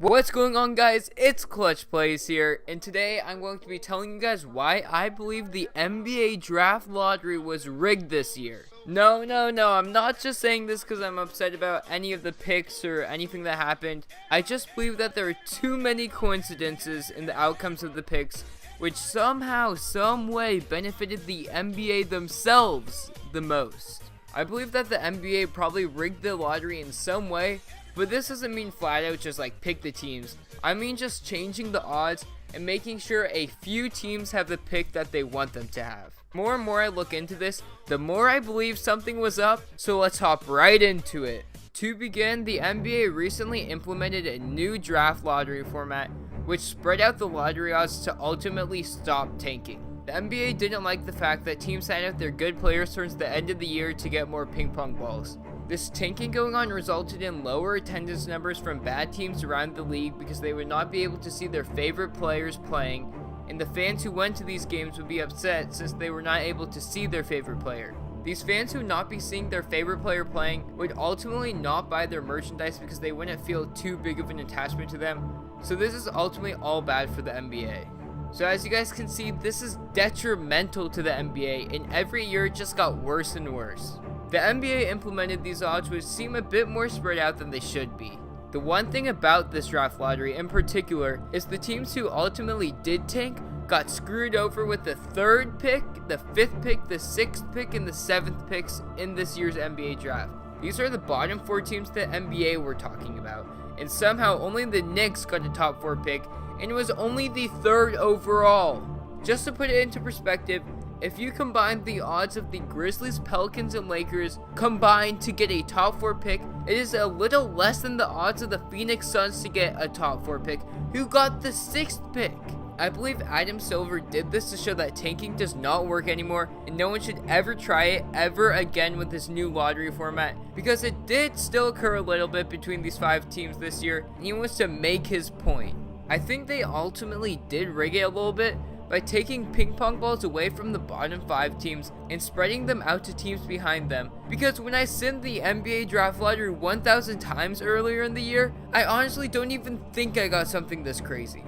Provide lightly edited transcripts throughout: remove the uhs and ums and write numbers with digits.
What's going on, guys? It's Clutch Plays here, and today I'm going to be telling you guys why I believe the NBA draft lottery was rigged this year. No, I'm not just saying this because I'm upset about any of the picks or anything that happened. I just believe that there are too many coincidences in the outcomes of the picks, which somehow, some way benefited the NBA themselves the most. I believe that the NBA probably rigged the lottery in some way, but this doesn't mean flat out just like pick the teams. I mean just changing the odds and making sure a few teams have the pick that they want them to have. More and more I look into this, the more I believe something was up, so let's hop right into it. To begin, the NBA recently implemented a new draft lottery format, which spread out the lottery odds to ultimately stop tanking. The NBA didn't like the fact that teams signed out their good players towards the end of the year to get more ping pong balls. This tanking going on resulted in lower attendance numbers from bad teams around the league because they would not be able to see their favorite players playing, and the fans who went to these games would be upset since they were not able to see their favorite player. These fans who would not be seeing their favorite player playing would ultimately not buy their merchandise because they wouldn't feel too big of an attachment to them, so this is ultimately all bad for the NBA. So as you guys can see, this is detrimental to the NBA, and every year it just got worse and worse. The NBA implemented these odds which seem a bit more spread out than they should be. The one thing about this draft lottery in particular is the teams who ultimately did tank got screwed over with the 3rd pick, the 5th pick, the 6th pick, and the 7th picks in this year's NBA draft. These are the bottom 4 teams the NBA we're talking about, and somehow only the Knicks got a top 4 pick, and it was only the 3rd overall. Just to put it into perspective, if you combine the odds of the Grizzlies, Pelicans, and Lakers combined to get a top 4 pick, it is a little less than the odds of the Phoenix Suns to get a top 4 pick, who got the 6th pick. I believe Adam Silver did this to show that tanking does not work anymore, and no one should ever try it ever again with this new lottery format, because it did still occur a little bit between these 5 teams this year, and he wants to make his point. I think they ultimately did rig it a little bit by taking ping pong balls away from the bottom 5 teams and spreading them out to teams behind them, because when I sent the NBA draft lottery 1,000 times earlier in the year, I honestly don't even think I got something this crazy.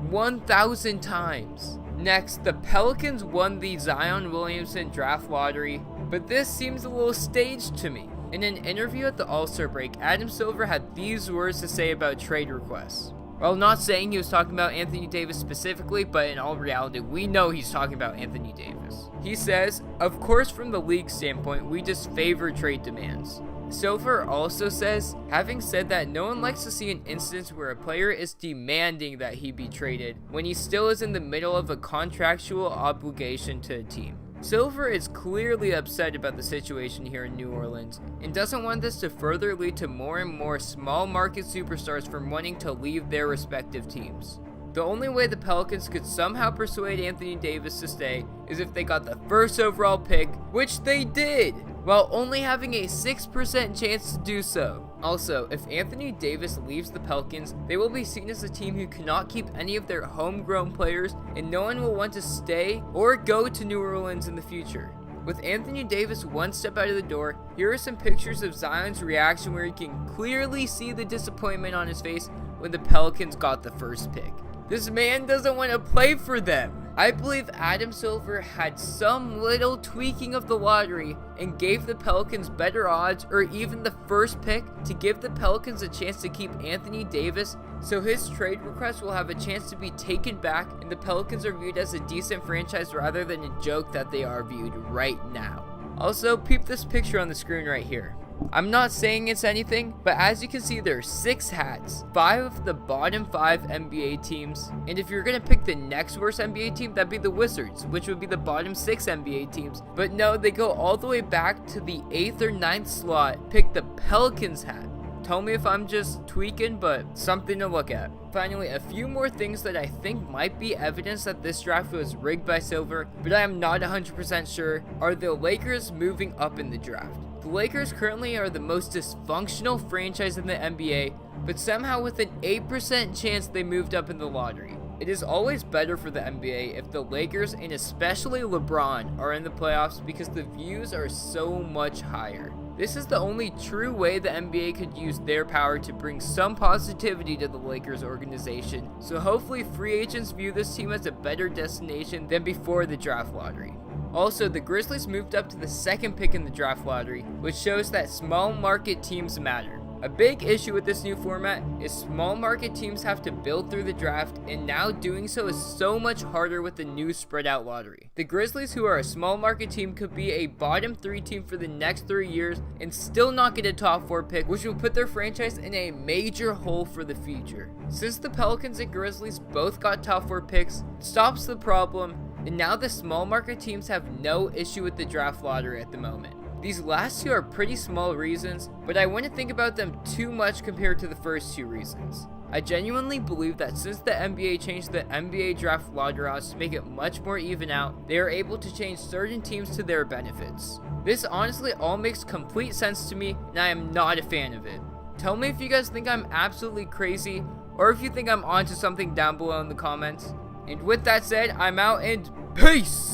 1,000 times. Next, the Pelicans won the Zion Williamson draft lottery, but this seems a little staged to me. In an interview at the All-Star break, Adam Silver had these words to say about trade requests. Well, not saying he was talking about Anthony Davis specifically, but in all reality, we know he's talking about Anthony Davis. He says, "Of course, from the league standpoint, we just favor trade demands." Silver also says, having said that, no one likes to see an instance where a player is demanding that he be traded when he still is in the middle of a contractual obligation to a team. Silver is clearly upset about the situation here in New Orleans and doesn't want this to further lead to more and more small market superstars from wanting to leave their respective teams. The only way the Pelicans could somehow persuade Anthony Davis to stay is if they got the 1st overall pick, which they did, while only having a 6% chance to do so. Also, if Anthony Davis leaves the Pelicans, they will be seen as a team who cannot keep any of their homegrown players, and no one will want to stay or go to New Orleans in the future. With Anthony Davis one step out of the door, here are some pictures of Zion's reaction where you can clearly see the disappointment on his face when the Pelicans got the 1st pick. This man doesn't want to play for them. I believe Adam Silver had some little tweaking of the lottery and gave the Pelicans better odds or even the 1st pick to give the Pelicans a chance to keep Anthony Davis, so his trade request will have a chance to be taken back and the Pelicans are viewed as a decent franchise rather than a joke that they are viewed right now. Also, peep this picture on the screen right here. I'm not saying it's anything, but as you can see, there are 6 hats, 5 of the bottom 5 NBA teams, and if you're gonna pick the next worst NBA team, that'd be the Wizards, which would be the bottom 6 NBA teams, but no, they go all the way back to the 8th or 9th slot, pick the Pelicans hat. Tell me if I'm just tweaking, but something to look at. Finally, a few more things that I think might be evidence that this draft was rigged by Silver, but I am not 100% sure, are the Lakers moving up in the draft. The Lakers currently are the most dysfunctional franchise in the NBA, but somehow with an 8% chance they moved up in the lottery. It is always better for the NBA if the Lakers and especially LeBron are in the playoffs because the views are so much higher. This is the only true way the NBA could use their power to bring some positivity to the Lakers organization, so hopefully free agents view this team as a better destination than before the draft lottery. Also, the Grizzlies moved up to the second pick in the draft lottery, which shows that small market teams matter. A big issue with this new format is small market teams have to build through the draft, and now doing so is so much harder with the new spread out lottery. The Grizzlies, who are a small market team, could be a bottom 3 team for the next 3 years and still not get a top 4 pick, which will put their franchise in a major hole for the future. Since the Pelicans and Grizzlies both got top 4 picks, it stops the problem, and now the small market teams have no issue with the draft lottery at the moment. These last two are pretty small reasons, but I wouldn't think about them too much compared to the first 2 reasons. I genuinely believe that since the NBA changed the NBA draft lottery odds to make it much more even out, they are able to change certain teams to their benefits. This honestly all makes complete sense to me, and I am not a fan of it. Tell me if you guys think I'm absolutely crazy, or if you think I'm onto something down below in the comments. And with that said, I'm out and peace!